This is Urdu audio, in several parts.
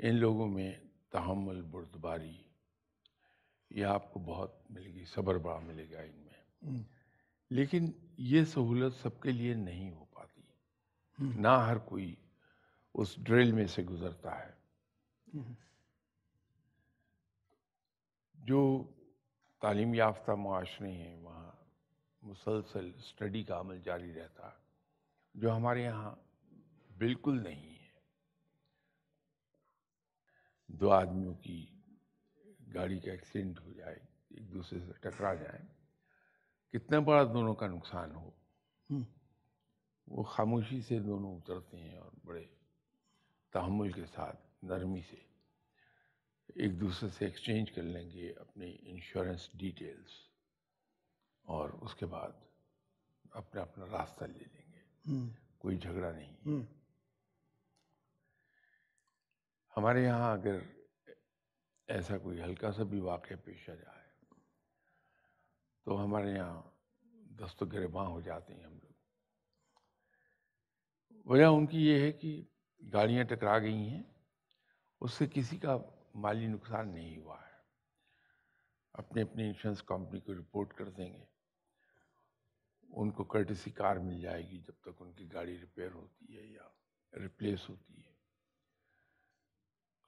ان لوگوں میں تحمل، بردباری یہ آپ کو بہت ملے گی، صبر بڑا ملے گا ان میں. لیکن یہ سہولت سب کے لیے نہیں ہو پاتی، نہ ہر کوئی اس ڈرل میں سے گزرتا ہے. جو تعلیم یافتہ معاشرے ہیں وہاں مسلسل اسٹڈی کا عمل جاری رہتا ہے، جو ہمارے یہاں بالکل نہیں ہے. دو آدمیوں کی گاڑی کا ایکسیڈنٹ ہو جائے، ایک دوسرے سے ٹکرا جائیں، کتنا بڑا دونوں کا نقصان ہو، وہ خاموشی سے دونوں اترتے ہیں اور بڑے تحمل کے ساتھ نرمی سے ایک دوسرے سے ایکسچینج کر لیں گے اپنی انشورنس ڈیٹیلز، اور اس کے بعد اپنا اپنا راستہ لے لیں گے. کوئی جھگڑا نہیں. ہمارے یہاں اگر ایسا کوئی ہلکا سا بھی واقعہ پیش آ جائے تو ہمارے یہاں دست و گریباں ہو جاتے ہیں ہم لوگ. وجہ ان کی یہ ہے کہ گاڑیاں ٹکرا گئی ہیں، اس سے کسی کا مالی نقصان نہیں ہوا ہے. اپنے اپنے انشورنس کمپنی کو رپورٹ کر دیں گے، ان کو کرٹسی کار مل جائے گی جب تک ان کی گاڑی ریپیئر ہوتی ہے یا ریپلیس ہوتی ہے.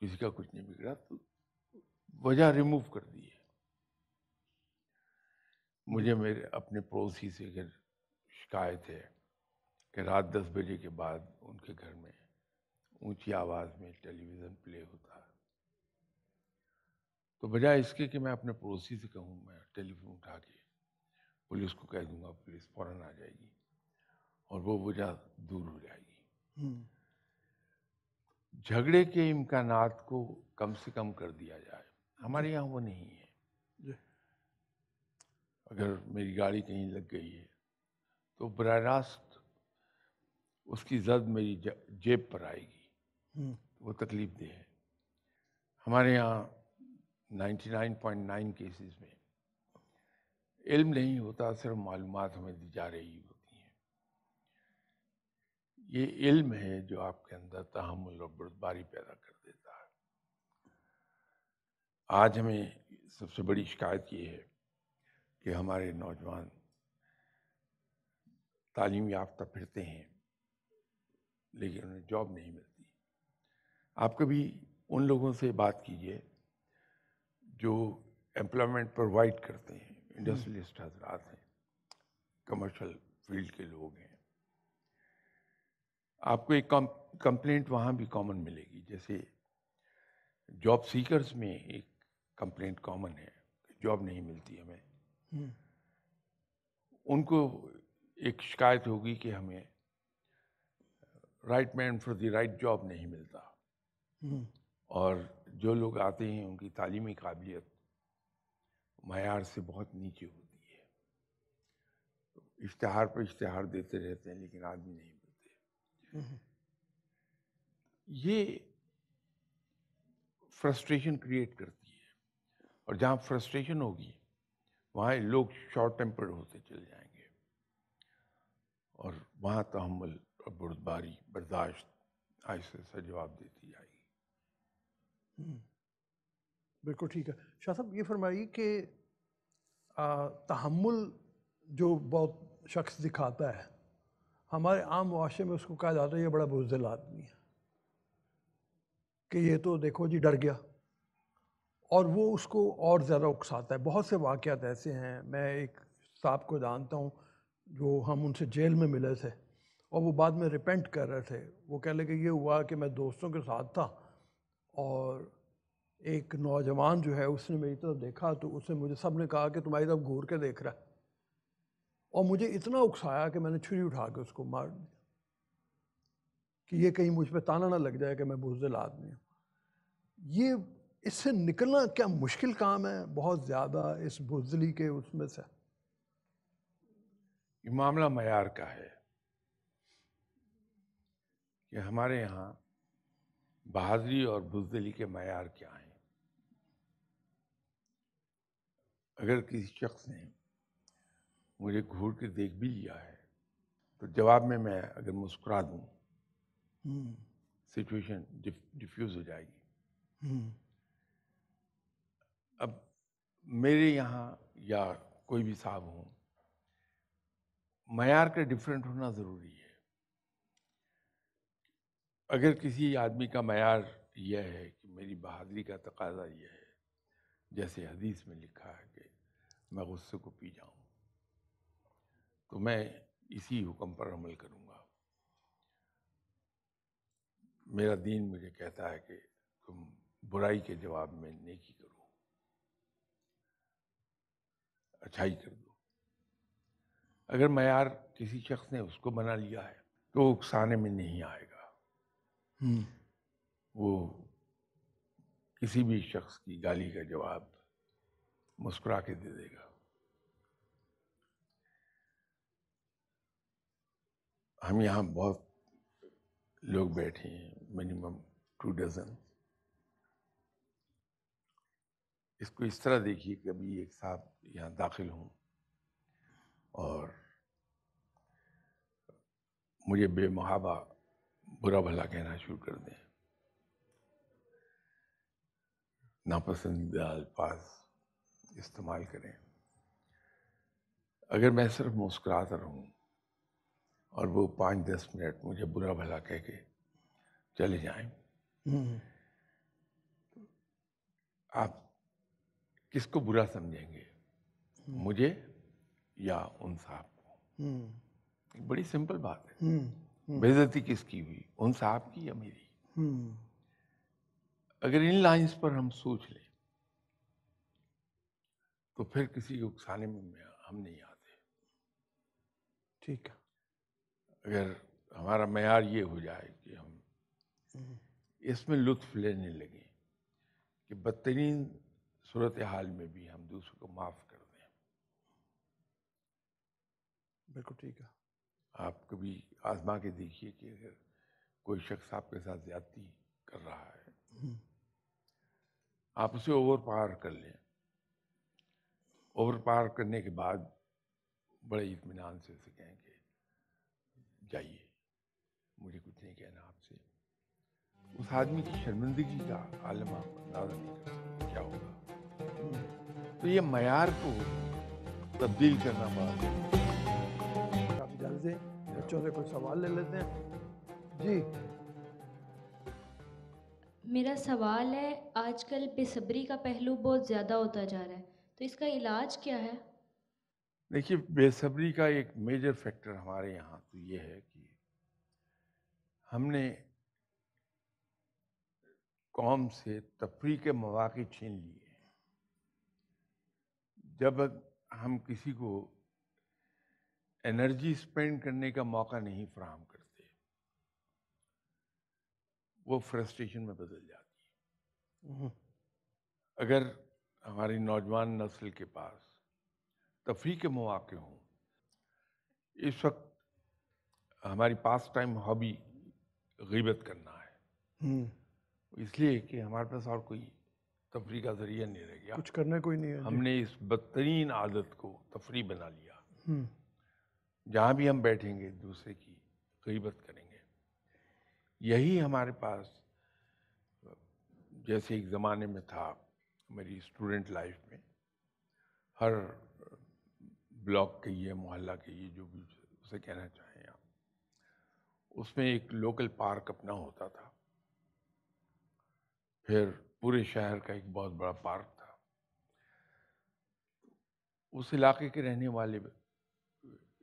کسی کا کچھ نہیں بگڑا تو وجہ ریموو کر دی ہے. مجھے میرے اپنے پڑوسی سے اگر شکایت ہے کہ رات 10 بجے کے بعد ان کے گھر میں اونچی آواز میں ٹیلی ویژن پلے ہوتا ہے، تو بجائے اس کے کہ میں اپنے پڑوسی سے کہوں، میں ٹیلی فون اٹھا کے پولیس کو کہہ دوں گا، پولیس فوراً آ جائے گی اور وہ وجہ دور ہو جائے گی. جھگڑے کے امکانات کو کم سے کم کر دیا جائے. ہمارے یہاں وہ نہیں ہے. اگر میری گاڑی کہیں لگ گئی ہے تو براہ راست اس کی زد میری جیب پر آئے گی، وہ تکلیف دہ ہے. ہمارے یہاں 99.9 کیسز میں علم نہیں ہوتا، صرف معلومات ہمیں دی جا رہی ہوتی ہیں. یہ علم ہے جو آپ کے اندر تحمل اور بردباری پیدا کر دیتا ہے. آج ہمیں سب سے بڑی شکایت یہ ہے کہ ہمارے نوجوان تعلیم یافتہ پھرتے ہیں لیکن انہیں جاب نہیں ملتی. آپ کبھی ان لوگوں سے بات کیجئے جو ایمپلائمنٹ پرووائڈ کرتے ہیں، انڈسٹریلسٹ حضرات ہیں، کمرشل فیلڈ کے لوگ ہیں. آپ کو ایک کمپلینٹ وہاں بھی کامن ملے گی. جیسے جاب سیکرز میں ایک کمپلینٹ کامن ہے کہ جاب نہیں ملتی ہمیں. ان کو ایک شکایت ہوگی کہ ہمیں right man for the right job نہیں ملتا، اور جو لوگ آتے ہیں ان کی تعلیمی قابلیت معیار سے بہت نیچے ہوتی ہے. اشتہار پہ اشتہار دیتے رہتے ہیں لیکن آدمی نہیں ملتے. یہ فرسٹریشن کریٹ کرتی ہے، اور جہاں فرسٹریشن ہوگی وہاں لوگ شارٹ ٹیمپرڈ ہوتے چل جائیں گے، اور وہاں تحمل اور بردباری، برداشت آہستہ سے جواب دیتی جائے گی. بالکل ٹھیک ہے. شاہ صاحب یہ فرمائیے کہ تحمل جو بہت شخص دکھاتا ہے، ہمارے عام معاشرے میں اس کو کہا جاتا ہے یہ بڑا بزدل آدمی ہے، کہ یہ تو دیکھو جی ڈر گیا، اور وہ اس کو اور زیادہ اکساتا ہے. بہت سے واقعات ایسے ہیں. میں ایک صاحب کو جانتا ہوں جو ہم ان سے جیل میں ملے تھے، اور وہ بعد میں ریپینٹ کر رہے تھے. وہ کہہ لے کہ یہ ہوا کہ میں دوستوں کے ساتھ تھا اور ایک نوجوان جو ہے اس نے میری طرف دیکھا تو اس نے مجھے، سب نے کہا کہ تمہاری طرف گھور کے دیکھ رہا ہے، اور مجھے اتنا اکسایا کہ میں نے چھری اٹھا کے اس کو مار دیا کہ یہ کہیں مجھ پہ تانا نہ لگ جائے کہ میں بزدل آدمی ہوں. یہ اس سے نکلنا کیا مشکل کام ہے بہت زیادہ اس بزدلی کے اس میں سے؟ یہ معاملہ معیار کا ہے کہ ہمارے یہاں بہادری اور بزدلی کے معیار کیا ہیں. اگر کسی شخص نے مجھے گھور کے دیکھ بھی لیا ہے تو جواب میں اگر مسکرا دوں، سچویشن ڈیفیوز ہو جائے گی. اب میرے یہاں یا کوئی بھی صاحب ہوں، معیار کا ڈفرینٹ ہونا ضروری ہے. اگر کسی آدمی کا معیار یہ ہے کہ میری بہادری کا تقاضا یہ ہے، جیسے حدیث میں لکھا ہے کہ میں غصے کو پی جاؤں، تو میں اسی حکم پر عمل کروں گا. میرا دین مجھے کہتا ہے کہ تم برائی کے جواب میں نیکی کرو، اچھائی کر دو. اگر معیار کسی شخص نے اس کو بنا لیا ہے تو وہ اکسانے میں نہیں آئے گا. وہ کسی بھی شخص کی گالی کا جواب مسکرا کے دے دے گا. ہم یہاں بہت لوگ بیٹھے ہیں، منیمم 2 ڈزن. اس کو اس طرح دیکھیے کہ ابھی ایک صاحب یہاں داخل ہوں اور مجھے بے محابہ برا بھلا کہنا شروع کر دیں، ناپسندیدہ الفاظ استعمال کریں. اگر میں صرف مسکراتا رہوں اور وہ 5-10 منٹ مجھے برا بھلا کہہ کے چلے جائیں، آپ کس کو برا سمجھیں گے، مجھے یا ان صاحب کو؟ ایک بڑی سمپل بات ہے. بے عزتی کس کی ہوئی، ان صاحب کی یا میری؟ اگر ان لائنز پر ہم سوچ لیں تو پھر کسی کو اکسانے میں ہم نہیں آتے. ٹھیک ہے. اگر ہمارا معیار یہ ہو جائے کہ ہم اس میں لطف لینے لگیں کہ بدترین صورتحال میں بھی ہم دوسروں کو معاف کر دیں. بالکل ٹھیک ہے. آپ کبھی آزما کے دیکھیے کہ اگر کوئی شخص آپ کے ساتھ زیادتی کر رہا ہے، آپ اسے اوور پاور کر لیں. اوور پاور کرنے کے بعد بڑے اطمینان سے اسے کہیں کہ جائیے، مجھے کچھ نہیں کہنا آپ سے. اس آدمی کی شرمندگی کا عالم آپ اندازہ نہیں کر سکتے کیا ہوگا. تو یہ معیار کو تبدیل کرنا بڑا. آپ اجازت دیں بچوں سے کوئی سوال لے لیتے ہیں. جی میرا سوال ہے، آج کل بے صبری کا پہلو بہت زیادہ ہوتا جا رہا ہے، تو اس کا علاج کیا ہے؟ دیکھیے، بے صبری کا ایک میجر فیکٹر ہمارے یہاں تو یہ ہے کہ ہم نے قوم سے تفریح کے مواقع چھین لیے. جب ہم کسی کو انرجی اسپینڈ کرنے کا موقع نہیں فراہم کرتے، وہ فرسٹریشن میں بدل جاتی ہے. اگر ہماری نوجوان نسل کے پاس تفریح کے مواقع ہوں، اس وقت ہماری پاس ٹائم ہابی غیبت کرنا ہے، اس لیے کہ ہمارے پاس اور کوئی تفریح کا ذریعہ نہیں رہ گیا. کچھ کرنے کوئی نہیں ہے. ہم نے اس بدترین عادت کو تفریح بنا لیا. جہاں بھی ہم بیٹھیں گے دوسرے کی غیبت کریں گے. یہی ہمارے پاس جیسے ایک زمانے میں تھا میری اسٹوڈنٹ لائف میں، ہر بلاک کے یہ محلہ کے یہ جو بھی اسے کہنا چاہیں آپ، اس میں ایک لوکل پارک اپنا ہوتا تھا. پھر پورے شہر کا ایک بہت بڑا پارک تھا. اس علاقے کے رہنے والے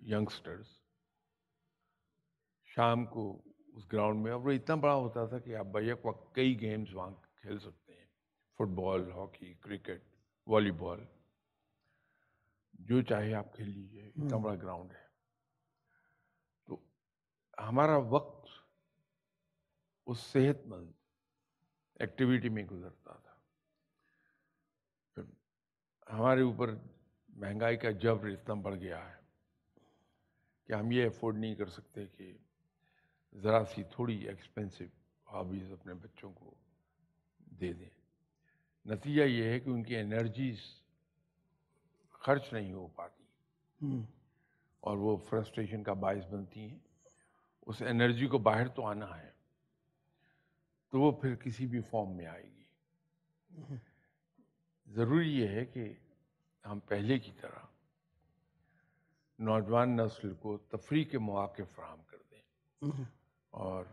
ینگسٹرز شام کو اس گراؤنڈ میں، اور وہ اتنا بڑا ہوتا تھا کہ آپ بیک وقت کئی گیمز وہاں کھیل سکتے ہیں، فٹ بال، ہاکی، کرکٹ، والی بال، جو چاہے آپ کھیل لیجیے. اتنا بڑا گراؤنڈ ہے. تو ہمارا وقت اس صحت مند ایکٹیویٹی میں گزرتا تھا. پھر ہمارے اوپر مہنگائی کا جبر اتنا بڑھ گیا ہے کہ ہم یہ افورڈ نہیں کر سکتے کہ ذرا سی تھوڑی ایکسپینسو ہابیز اپنے بچوں کو دے دیں. نتیجہ یہ ہے کہ ان کی انرجیز خرچ نہیں ہو پاتی اور وہ فرسٹریشن کا باعث بنتی ہیں. اس انرجی کو باہر تو آنا ہے تو وہ پھر کسی بھی فارم میں آئے گی. ضروری یہ ہے کہ ہم پہلے کی طرح نوجوان نسل کو تفریح کے مواقع فراہم کر دیں، اور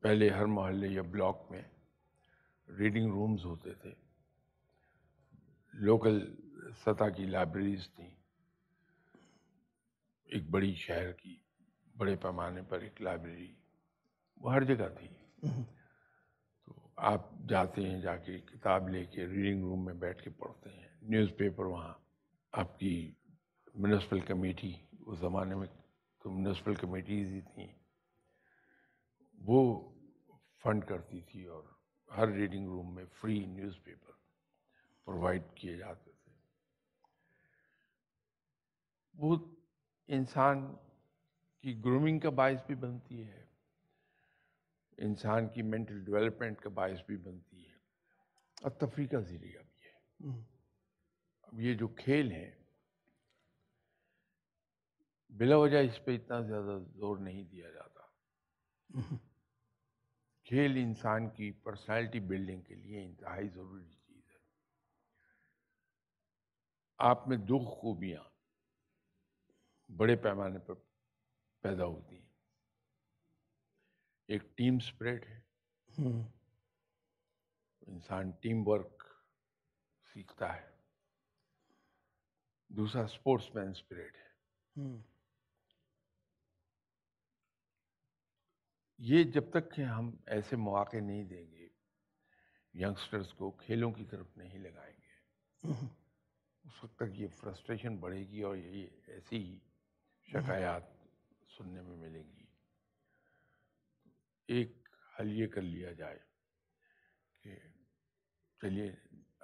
پہلے ہر محلے یا بلاک میں ریڈنگ رومز ہوتے تھے، لوکل سطح کی لائبریریز تھیں، ایک بڑی شہر کی بڑے پیمانے پر ایک لائبریری وہ ہر جگہ تھی. تو آپ جاتے ہیں، جا کے کتاب لے کے ریڈنگ روم میں بیٹھ کے پڑھتے ہیں. نیوز پیپر وہاں آپ کی میونسپل کمیٹی، اس زمانے میں تو میونسپل کمیٹیز ہی تھیں، وہ فنڈ کرتی تھی اور ہر ریڈنگ روم میں فری نیوز پیپر پرووائڈ کیے جاتے تھے. وہ انسان کی گرومنگ کا باعث بھی بنتی ہے، انسان کی مینٹل ڈیولپمنٹ کا باعث بھی بنتی ہے، اور تفریح کا ذریعہ بھی ہے. اب یہ جو کھیل ہیں، بلا وجہ اس پہ اتنا زیادہ زور نہیں دیا جاتا. کھیل انسان کی پرسنالٹی بلڈنگ کے لیے انتہائی ضروری چیز ہے. آپ میں دو خوبیاں بڑے پیمانے پر پیدا ہوتی ہیں. ایک ٹیم سپرٹ ہے، انسان ٹیم ورک سیکھتا ہے. دوسرا اسپورٹس مین اسپرٹ ہے. یہ جب تک کہ ہم ایسے مواقع نہیں دیں گے، ینگسٹرز کو کھیلوں کی طرف نہیں لگائیں گے، اس وقت تک یہ فرسٹریشن بڑھے گی اور یہ ایسی ہی شکایات سننے میں ملیں گی. ایک حل یہ کر لیا جائے کہ چلیے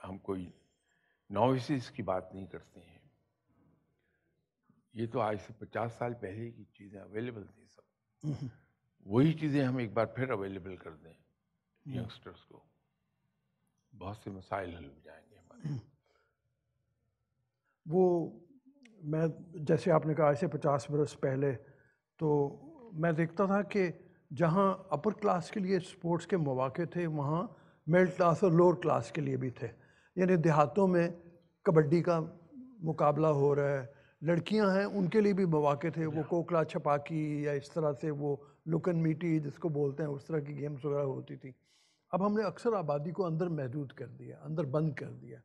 ہم کوئی نووسز کی بات نہیں کرتے ہیں، یہ تو آج سے 50 سال پہلے کی چیزیں اویلیبل تھیں سب، وہی چیزیں ہم ایک بار پھر اویلیبل کر دیں ینگسٹرز کو، بہت سے مسائل حل ہو جائیں گے ہمارے. وہ میں جیسے آپ نے کہا ایسے 50 برس پہلے تو میں دیکھتا تھا کہ جہاں اپر کلاس کے لیے اسپورٹس کے مواقع تھے، وہاں مڈل کلاس اور لوور کلاس کے لیے بھی تھے. یعنی دیہاتوں میں کبڈی کا مقابلہ ہو رہا ہے، لڑکیاں ہیں ان کے لیے بھی مواقع تھے، وہ کوکلا چھپاکی یا اس طرح سے وہ لکن میٹی جس کو بولتے ہیں، اس طرح کی گیمز وغیرہ ہوتی تھی. اب ہم نے اکثر آبادی کو اندر محدود کر دیا، اندر بند کر دیا.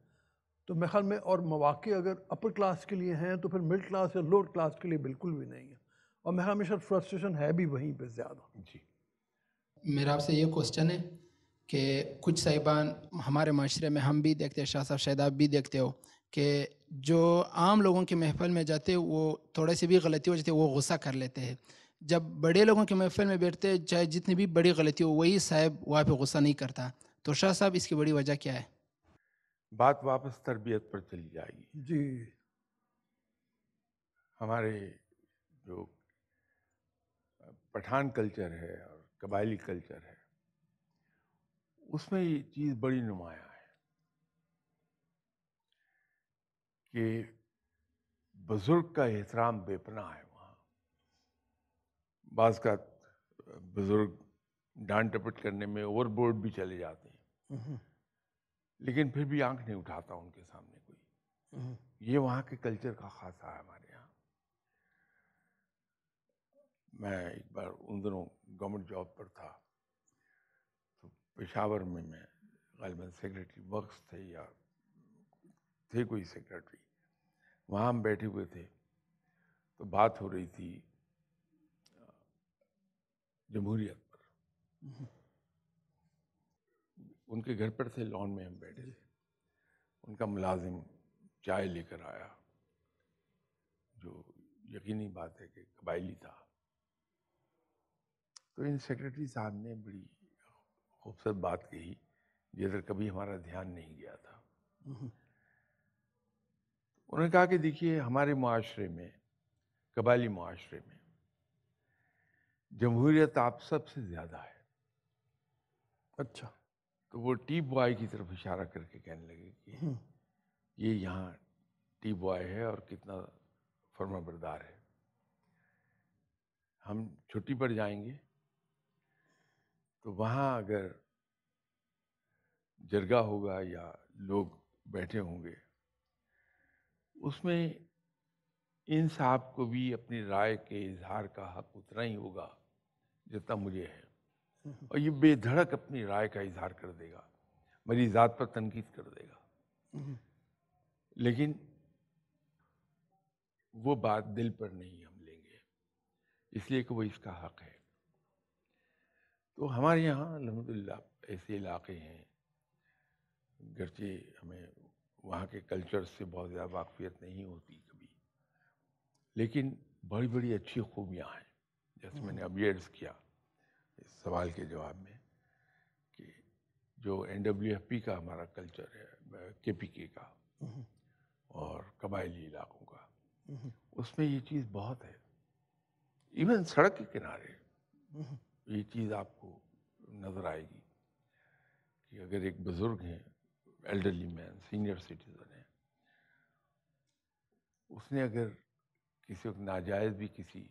تو میرے خیال میں اور مواقع اگر اپر کلاس کے لیے ہیں تو پھر مڈل کلاس یا لوور کلاس کے لیے بالکل بھی نہیں ہے، اور میرے خیال میں شاید فرسٹریشن ہے بھی وہیں پہ زیادہ. جی. میرا آپ سے یہ کوسچن ہے کہ کچھ صاحبان ہمارے معاشرے میں ہم بھی دیکھتے ہیں، شاہ صاحب شاید آپ بھی دیکھتے ہو کہ جو عام لوگوں کی محفل میں جاتے وہ تھوڑے سی بھی غلطی ہو جاتی ہے وہ غصہ کر لیتے ہیں. جب بڑے لوگوں کی محفل میں بیٹھتے چاہے جتنی بھی بڑی غلطی ہو وہی صاحب وہاں پہ غصہ نہیں کرتا. تو شاہ صاحب اس کی بڑی وجہ کیا ہے؟ بات واپس تربیت پر چلی جائے گی. جی. ہمارے جو پٹھان کلچر ہے اور قبائلی کلچر ہے، اس میں یہ چیز بڑی نمایاں ہے کہ بزرگ کا احترام بے پناہ ہے. وہاں بعض کا بزرگ ڈانٹ ڈپٹ کرنے میں اوور بورڈ بھی چلے جاتے ہیں، لیکن پھر بھی آنکھ نہیں اٹھاتا ان کے سامنے کوئی. یہ وہاں کے کلچر کا خاصہ ہے. ہمارے یہاں میں ایک بار ان دنوں گورنمنٹ جاب پر تھا، تو پشاور میں غالباً سیکرٹری ورکس تھے یا تھے کوئی سیکرٹری، وہاں ہم بیٹھے ہوئے تھے تو بات ہو رہی تھی جمہوریت پر. ان کے گھر پر تھے، لان میں ہم بیٹھے تھے. ان کا ملازم چائے لے کر آیا، جو یقینی بات ہے کہ قبائلی تھا. تو ان سیکرٹری صاحب نے بڑی خوبصورت بات کہی جدھر کبھی ہمارا دھیان نہیں گیا تھا. انہوں نے کہا کہ دیکھیے ہمارے معاشرے میں، قبائلی معاشرے میں جمہوریت آپ سب سے زیادہ ہے. اچھا. تو وہ ٹی بوائے کی طرف اشارہ کر کے کہنے لگے کہ یہ یہاں ٹی بوائے ہے اور کتنا فرما بردار ہے. ہم چھٹی پر جائیں گے تو وہاں اگر جرگہ ہوگا یا لوگ بیٹھے ہوں گے، اس میں ان صاحب کو بھی اپنی رائے کے اظہار کا حق اتنا ہی ہوگا جتنا مجھے ہے، اور یہ بے دھڑک اپنی رائے کا اظہار کر دے گا، میری ذات پر تنقید کر دے گا، لیکن وہ بات دل پر نہیں ہم لیں گے، اس لیے کہ وہ اس کا حق ہے۔ تو ہمارے یہاں الحمدللہ ایسے علاقے ہیں، گرچہ ہمیں وہاں کے کلچر سے بہت زیادہ واقفیت نہیں ہوتی کبھی، لیکن بڑی بڑی اچھی خوبیاں ہیں، جیسے میں نے ابھی عرض کیا اس سوال کے جواب میں کہ جو NWFP کا ہمارا کلچر ہے، KPK کا اور قبائلی علاقوں کا، اس میں یہ چیز بہت ہے۔ ایون سڑک کے کنارے یہ چیز آپ کو نظر آئے گی کہ اگر ایک بزرگ ہیں، ایلڈرلی مین، سینئر سٹیزن ہے، اس نے اگر کسی وقت ناجائز بھی کسی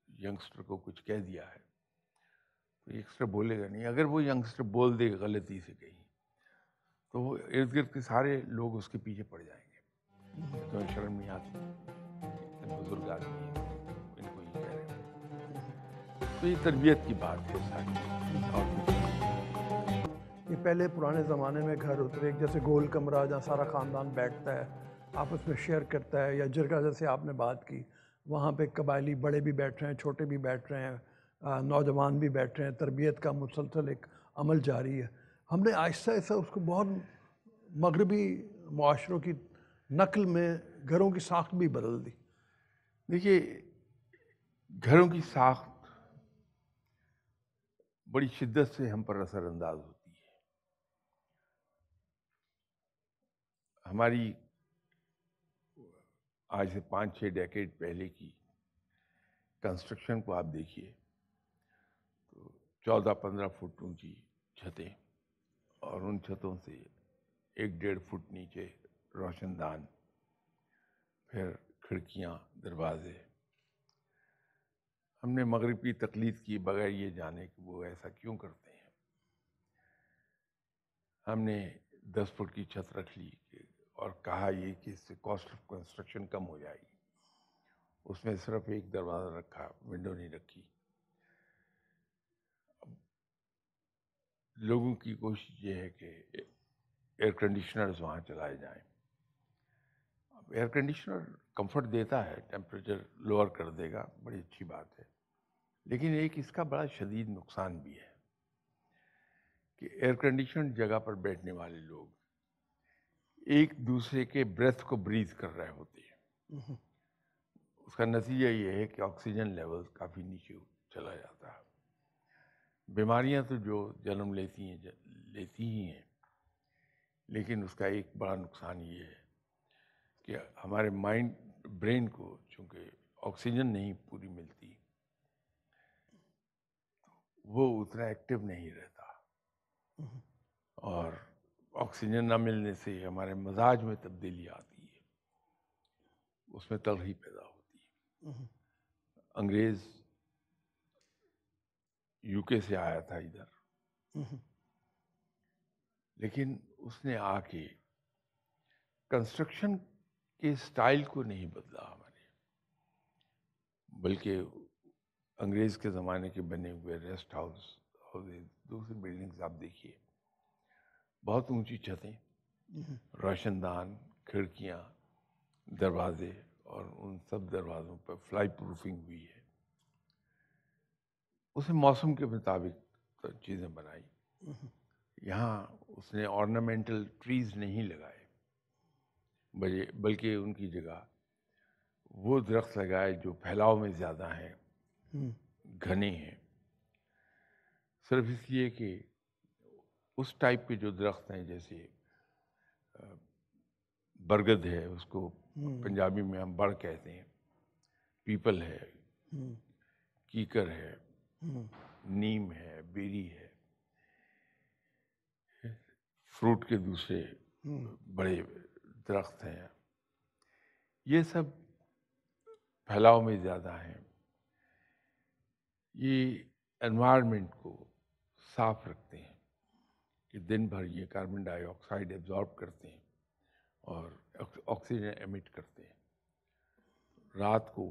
ینگسٹر کو کچھ کہہ دیا ہے تو ینگسٹر بولے گا نہیں، اگر وہ ینگسٹر بول دے غلطی سے کہیں تو وہ ارد گرد کے سارے لوگ اس کے پیچھے پڑ جائیں گے، تمہیں شرم نہیں آتی، اتنے بزرگ آدمی ہیں ان کو یہ کہہ رہے ہیں۔ تو یہ تربیت کی بات ہے ساری، اور کچھ نہیں۔ یہ پہلے پرانے زمانے میں گھر ہوتے ایک جیسے گول کمرہ جہاں سارا خاندان بیٹھتا ہے، آپس میں شیئر کرتا ہے، یا جرگہ جیسے آپ نے بات کی، وہاں پہ قبائلی بڑے بھی بیٹھ رہے ہیں، چھوٹے بھی بیٹھ رہے ہیں، نوجوان بھی بیٹھ رہے ہیں، تربیت کا مسلسل ایک عمل جاری ہے۔ ہم نے آہستہ آہستہ اس کو بہت مغربی معاشروں کی نقل میں گھروں کی ساخت بھی بدل دی۔ دیکھیے، گھروں کی ساخت بڑی شدت سے ہم پر اثر انداز ہوتی ہے۔ ہماری آج سے 5-6 ڈیکیڈ پہلے کی کنسٹرکشن کو آپ دیکھیے تو 14-15 فٹ اونچی چھتیں، اور ان چھتوں سے 1-1.5 فٹ نیچے روشن دان، پھر کھڑکیاں، دروازے۔ ہم نے مغرب کی تقلید کی بغیر یہ جانے کہ وہ ایسا کیوں کرتے ہیں۔ ہم نے 10 فٹ کی چھت رکھ لی اور کہا یہ کہ اس سے کاسٹ آف کنسٹرکشن کم ہو جائے گی، اس میں صرف ایک دروازہ رکھا، ونڈو نہیں رکھی۔ لوگوں کی کوشش یہ ہے کہ ایئر کنڈیشنرز وہاں چلائے جائیں۔ اب ایئر کنڈیشنر کمفرٹ دیتا ہے، ٹیمپریچر لوور کر دے گا، بڑی اچھی بات ہے، لیکن ایک اس کا بڑا شدید نقصان بھی ہے کہ ایئر کنڈیشن جگہ پر بیٹھنے والے لوگ ایک دوسرے کے بریتھ کو بریتھ کر رہے ہوتے ہیں۔ اس کا نتیجہ یہ ہے کہ آکسیجن لیول کافی نیچے چلا جاتا ہے۔ بیماریاں تو جو جنم لیتی ہی ہیں، لیکن اس کا ایک بڑا نقصان یہ ہے کہ ہمارے مائنڈ، برین کو چونکہ آکسیجن نہیں پوری ملتی، وہ اتنا ایکٹیو نہیں رہتا، اور آکسیجن نہ ملنے سے ہمارے مزاج میں تبدیلی آتی ہے، اس میں تلخی پیدا ہوتی ہے۔ انگریز UK سے آیا تھا ادھر، لیکن اس نے آ کے کنسٹرکشن کے سٹائل کو نہیں بدلا ہمارے، بلکہ انگریز کے زمانے کے بنے ہوئے ریسٹ ہاؤس اور دوسری بلڈنگز آپ دیکھیے، بہت اونچی چھتیں، روشن دان، کھڑکیاں، دروازے، اور ان سب دروازوں پر فلائی پروفنگ ہوئی ہے۔ اسے موسم کے مطابق چیزیں بنائی۔ یہاں اس نے آرنامنٹل ٹریز نہیں لگائے، بلکہ ان کی جگہ وہ درخت لگائے جو پھیلاؤ میں زیادہ ہیں، گھنے ہیں، صرف اس لیے کہ اس ٹائپ کے جو درخت ہیں، جیسے برگد ہے، اس کو پنجابی میں ہم بڑ کہتے ہیں، پیپل ہے، کیکر ہے، نیم ہے، بیری ہے، فروٹ کے دوسرے بڑے درخت ہیں، یہ سب پھیلاؤ میں زیادہ ہیں۔ یہ انوائرمنٹ کو صاف رکھتے ہیں کہ دن بھر یہ کاربن ڈائی آکسائڈ ایبزارب کرتے ہیں اور آکسیجن ایمٹ کرتے ہیں. رات کو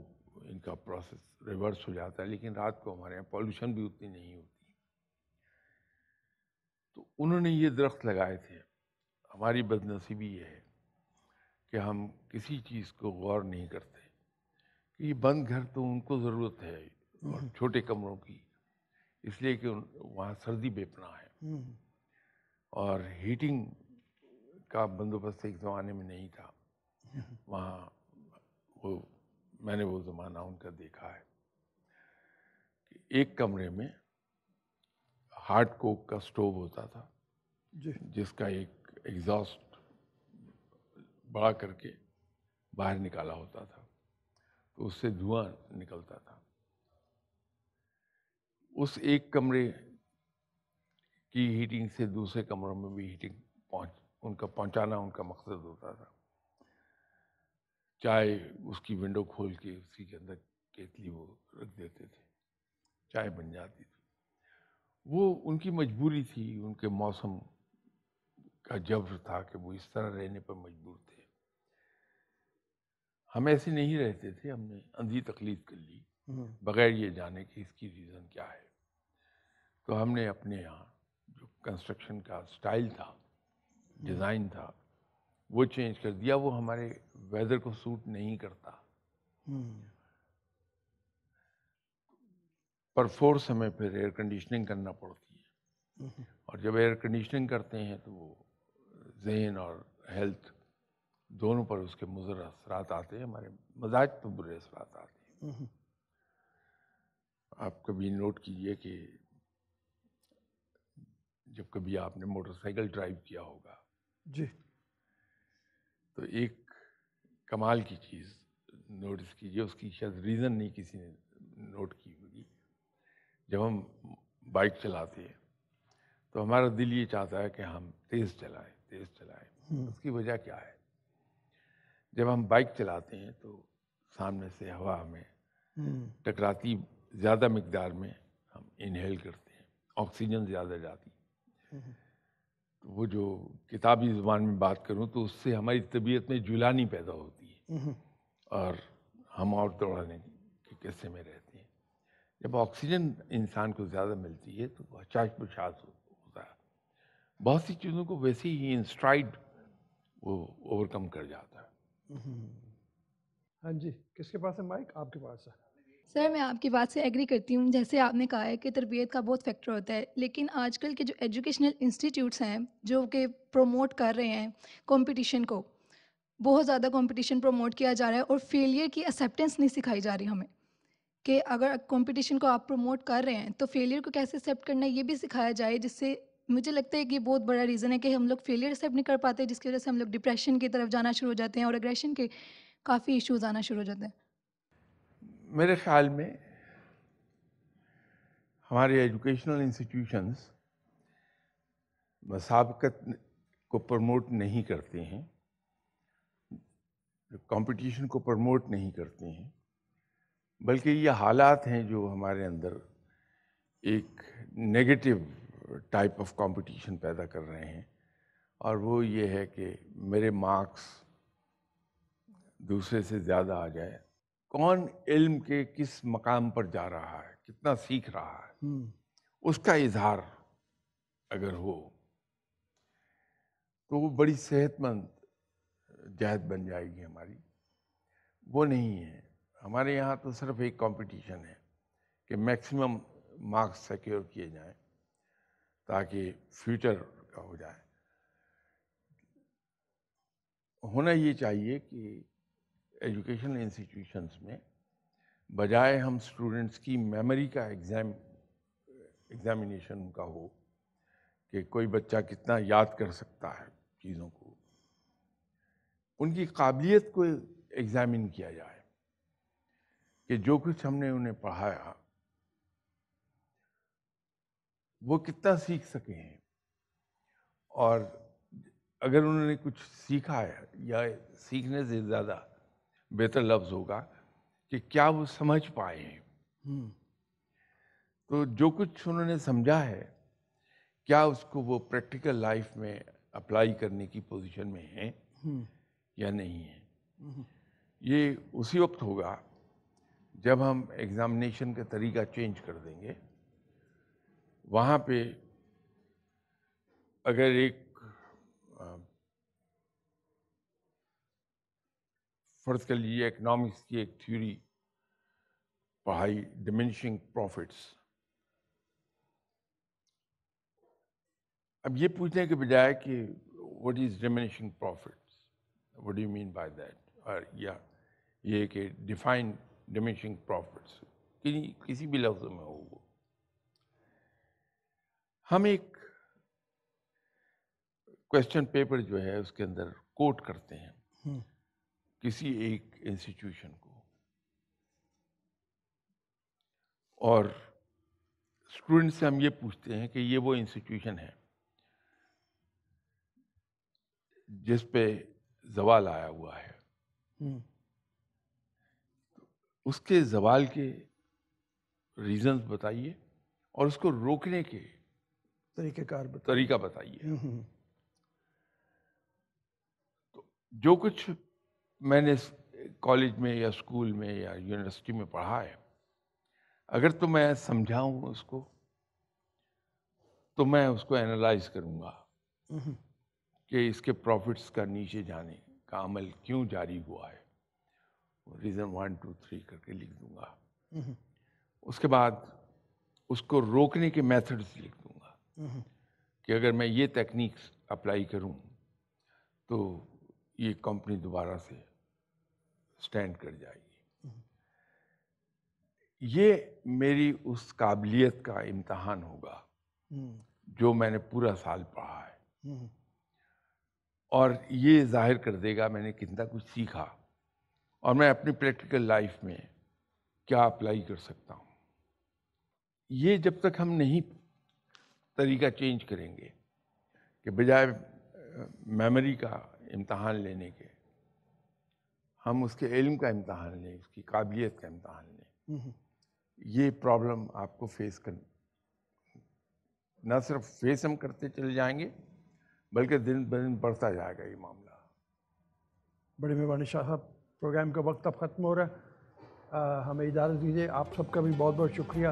ان کا پروسیس ریورس ہو جاتا ہے، لیکن رات کو ہمارے یہاں پالوشن بھی اتنی نہیں ہوتی. تو انہوں نے یہ درخت لگائے تھے. ہماری بد نصیبی یہ ہے کہ ہم کسی چیز کو غور نہیں کرتے کہ یہ بند گھر تو ان کو ضرورت ہے اور چھوٹے کمروں کی، اس لیے کہ وہاں سردی بے پناہ ہے اور ہیٹنگ کا بندوبست ایک زمانے میں نہیں تھا وہاں. وہ میں نے وہ زمانہ ان کا دیکھا ہے کہ ایک کمرے میں ہارڈ کوک کا سٹوو ہوتا تھا جس کا ایک ایگزاسٹ بڑا کر کے باہر نکالا ہوتا تھا تو اس سے دھواں نکلتا تھا. اس ایک کمرے کی ہیٹنگ سے دوسرے کمروں میں بھی ہیٹنگ ان کا پہنچانا ان کا مقصد ہوتا تھا. چائے اس کی ونڈو کھول کے اسی کے اندر کیتلی وہ رکھ دیتے تھے، چائے بن جاتی تھی. وہ ان کی مجبوری تھی، ان کے موسم کا جبر تھا کہ وہ اس طرح رہنے پر مجبور تھے. ہم ایسے نہیں رہتے تھے، ہم نے اندھی تقلید کر لی بغیر یہ جانے کہ اس کی ریزن کیا ہے. تو ہم نے اپنے یہاں جو کنسٹرکشن کا سٹائل تھا، ڈیزائن تھا، وہ چینج کر دیا. وہ ہمارے ویدر کو سوٹ نہیں کرتا. پر فورس ہمیں پھر ایئر کنڈیشننگ کرنا پڑتی ہے اور جب ایئر کنڈیشننگ کرتے ہیں تو وہ ذہن اور ہیلتھ دونوں پر اس کے مضر اثرات آتے ہیں. ہمارے مزاج پر برے اثرات آتے ہیں. آپ کبھی نوٹ کیجئے کہ جب کبھی آپ نے موٹر سائیکل ڈرائیو کیا ہوگا جی تو ایک کمال کی چیز نوٹس کیجئے، اس کی شاید ریزن نہیں کسی نے نوٹ کی ہوگی. جب ہم بائک چلاتے ہیں تو ہمارا دل یہ چاہتا ہے کہ ہم تیز چلائیں تیز چلائیں. اس کی وجہ کیا ہے؟ جب ہم بائک چلاتے ہیں تو سامنے سے ہوا ہمیں ٹکراتی، زیادہ مقدار میں ہم انہیل کرتے ہیں، آکسیجن زیادہ جاتی. تو وہ جو کتابی زبان میں بات کروں تو اس سے ہماری طبیعت میں جولانی پیدا ہوتی ہے اور ہم اور دوڑانے کے قصے میں رہتے ہیں. جب آکسیجن انسان کو زیادہ ملتی ہے تو وہ حشاش بشاش ہوتا ہے. بہت سی چیزوں کو ویسے ہی انسٹرائڈ وہ اوور کم کر جاتا ہے. ہاں جی، کس کے پاس ہے مائک؟ آپ کے پاس ہے. سر میں آپ کی بات سے ایگری کرتی ہوں. جیسے آپ نے کہا ہے کہ تربیت کا بہت فیکٹر ہوتا ہے، لیکن آج کل کے جو ایجوکیشنل انسٹیٹیوٹس ہیں جو کہ پروموٹ کر رہے ہیں کمپٹیشن کو، بہت زیادہ کمپٹیشن پروموٹ کیا جا رہا ہے اور فیلئر کی ایکسیپٹنس نہیں سکھائی جا رہی ہمیں کہ اگر کمپٹیشن کو آپ پروموٹ کر رہے ہیں تو فیلئر کو کیسے ایکسیپٹ کرنا ہے یہ بھی سکھایا جائے. جس سے مجھے لگتا ہے کہ یہ بہت بڑا ریزن ہے کہ ہم لوگ فیلئر ایکسیپٹ نہیں کر پاتے، جس کی وجہ سے ہم لوگ ڈپریشن کی طرف جانا شروع ہو جاتے ہیں اور اگریشن کے کافی ایشوز آنا شروع ہو جاتے ہیں. میرے خیال میں ہمارے ایجوکیشنل انسٹیٹیوشنز مسابقت کو پروموٹ نہیں کرتے ہیں، کمپٹیشن کو پروموٹ نہیں کرتے ہیں، بلکہ یہ حالات ہیں جو ہمارے اندر ایک نیگیٹو ٹائپ آف کمپٹیشن پیدا کر رہے ہیں. اور وہ یہ ہے کہ میرے مارکس دوسرے سے زیادہ آ جائے. کون علم کے کس مقام پر جا رہا ہے، کتنا سیکھ رہا ہے، اس کا اظہار اگر ہو تو وہ بڑی صحت مند جہد بن جائے گی ہماری. وہ نہیں ہے. ہمارے یہاں تو صرف ایک کمپٹیشن ہے کہ میکسیمم مارکس سیکیور کیے جائیں تاکہ فیوچر کا ہو جائے. ہونا یہ چاہیے کہ ایجوکیشنل انسٹیٹیوشنس میں بجائے ہم اسٹوڈنٹس کی میموری کا ایگزامینیشن کا ہو کہ کوئی بچہ کتنا یاد کر سکتا ہے چیزوں کو، ان کی قابلیت کو ایگزامن کیا جائے کہ جو کچھ ہم نے انہیں پڑھایا وہ کتنا سیکھ سکے ہیں. اور اگر انہوں نے کچھ سیکھا ہے، یا سیکھنے سے زیادہ بہتر لفظ ہوگا کہ کیا وہ سمجھ پائے ہیں. تو جو کچھ انہوں نے سمجھا ہے کیا اس کو وہ پریکٹیکل لائف میں اپلائی کرنے کی پوزیشن میں ہیں یا نہیں ہیں. یہ اسی وقت ہوگا جب ہم ایگزامینیشن کا طریقہ چینج کر دیں گے. وہاں پہ اگر ایک فرض کر لیجیے اکنامکس کی ایک تھیوری پڑھائی ڈیمینشنگ پروفٹس، اب یہ پوچھنے کے بجائے کہ what is diminishing profits, what do you mean by that, اور یا یہ کہ ڈیفائن ڈیمینشنگ پروفٹس کسی بھی لفظ میں ہو، وہ ہم ایک کویسچن پیپر جو ہے اس کے اندر کوٹ کرتے ہیں کسی ایک انسٹیٹیوشن کو، اور اسٹوڈنٹ سے ہم یہ پوچھتے ہیں کہ یہ وہ انسٹیٹیوشن ہے جس پہ زوال آیا ہوا ہے، اس کے زوال کے ریزنز بتائیے اور اس کو روکنے کے طریقہ بتائیے. تو جو کچھ میں نے کالج میں یا اسکول میں یا یونیورسٹی میں پڑھا ہے، اگر تو میں سمجھاؤں اس کو تو میں اس کو اینالائز کروں گا کہ اس کے پروفٹس کا نیچے جانے کا عمل کیوں جاری ہوا ہے، ریزن 1 2 3 کر کے لکھ دوں گا. اس کے بعد اس کو روکنے کے میتھڈز لکھ دوں گا کہ اگر میں یہ ٹیکنیکس اپلائی کروں تو یہ کمپنی دوبارہ سے سٹینڈ کر جائے گی. یہ میری اس قابلیت کا امتحان ہوگا جو میں نے پورا سال پڑھا ہے، اور یہ ظاہر کر دے گا میں نے کتنا کچھ سیکھا اور میں اپنی پریکٹیکل لائف میں کیا اپلائی کر سکتا ہوں. یہ جب تک ہم نہیں طریقہ چینج کریں گے کہ بجائے میموری کا امتحان لینے کے ہم اس کے علم کا امتحان لیں، اس کی قابلیت کا امتحان لیں، یہ پرابلم آپ کو فیس نہ صرف فیس ہم کرتے چلے جائیں گے بلکہ دن بدن بڑھتا جائے گا یہ معاملہ. بڑی مہربانی شاہ صاحب، پروگرام کا وقت اب ختم ہو رہا ہے، ہمیں اجازت دیجیے. آپ سب کا بھی بہت بہت شکریہ.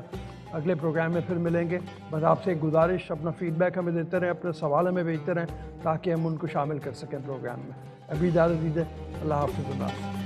اگلے پروگرام میں پھر ملیں گے. بس آپ سے ایک گزارش، اپنا فیڈ بیک ہمیں دیتے رہیں، اپنے سوال ہمیں بھیجتے رہیں تاکہ ہم ان کو شامل کر سکیں پروگرام میں. ابھی اجازت دیجیے. اللہ حافظ.